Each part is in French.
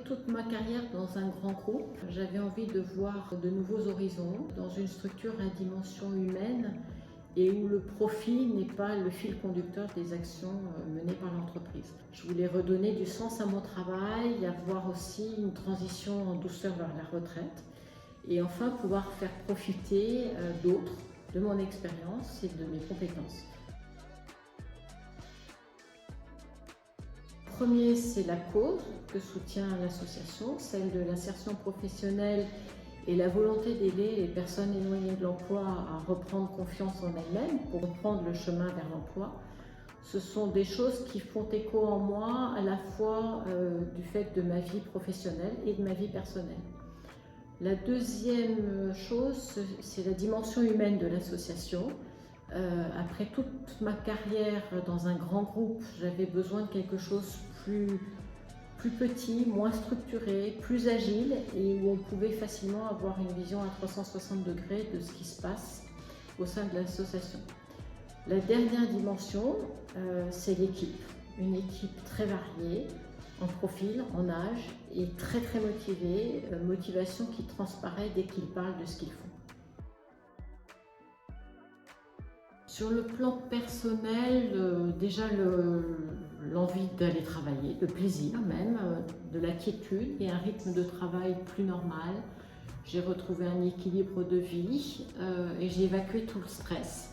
toute ma carrière dans un grand groupe. J'avais envie de voir de nouveaux horizons dans une structure à dimension humaine et où le profit n'est pas le fil conducteur des actions menées par l'entreprise. Je voulais redonner du sens à mon travail, avoir aussi une transition en douceur vers la retraite et enfin pouvoir faire profiter d'autres de mon expérience et de mes compétences. Le premier, c'est la cause que soutient l'association, celle de l'insertion professionnelle et la volonté d'aider les personnes éloignées de l'emploi à reprendre confiance en elles-mêmes pour reprendre le chemin vers l'emploi. Ce sont des choses qui font écho en moi à la fois du fait de ma vie professionnelle et de ma vie personnelle. La deuxième chose, c'est la dimension humaine de l'association. Après toute ma carrière dans un grand groupe, j'avais besoin de quelque chose plus petit, moins structuré, plus agile et où on pouvait facilement avoir une vision à 360 degrés de ce qui se passe au sein de l'association. La dernière dimension, c'est l'équipe. Une équipe très variée, en profil, en âge et très motivée, motivation qui transparaît dès qu'ils parlent de ce qu'ils font. Sur le plan personnel, déjà l'envie d'aller travailler, le plaisir même, de la quiétude et un rythme de travail plus normal. J'ai retrouvé un équilibre de vie et j'ai évacué tout le stress.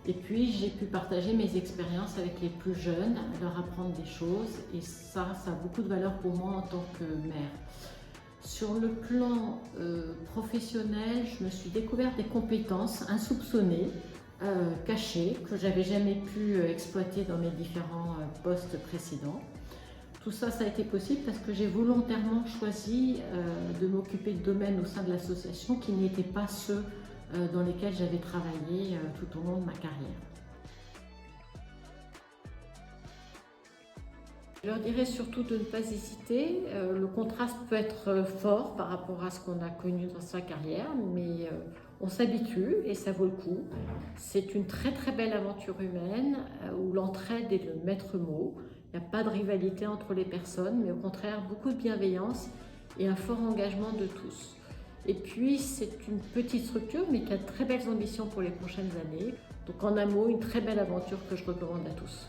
Et puis j'ai pu partager mes expériences avec les plus jeunes, leur apprendre des choses et ça a beaucoup de valeur pour moi en tant que mère. Sur le plan professionnel, je me suis découvert des compétences insoupçonnées, cachées, que j'avais jamais pu exploiter dans mes différents postes précédents. Tout ça, ça a été possible parce que j'ai volontairement choisi de m'occuper de domaines au sein de l'association qui n'étaient pas ceux dans lesquels j'avais travaillé tout au long de ma carrière. Je leur dirais surtout de ne pas hésiter. Le contraste peut être fort par rapport à ce qu'on a connu dans sa carrière, mais on s'habitue et ça vaut le coup. C'est une très belle aventure humaine où l'entraide est le maître mot. Il n'y a pas de rivalité entre les personnes, mais au contraire beaucoup de bienveillance et un fort engagement de tous. Et puis c'est une petite structure mais qui a de très belles ambitions pour les prochaines années. Donc en un mot, une très belle aventure que je recommande à tous.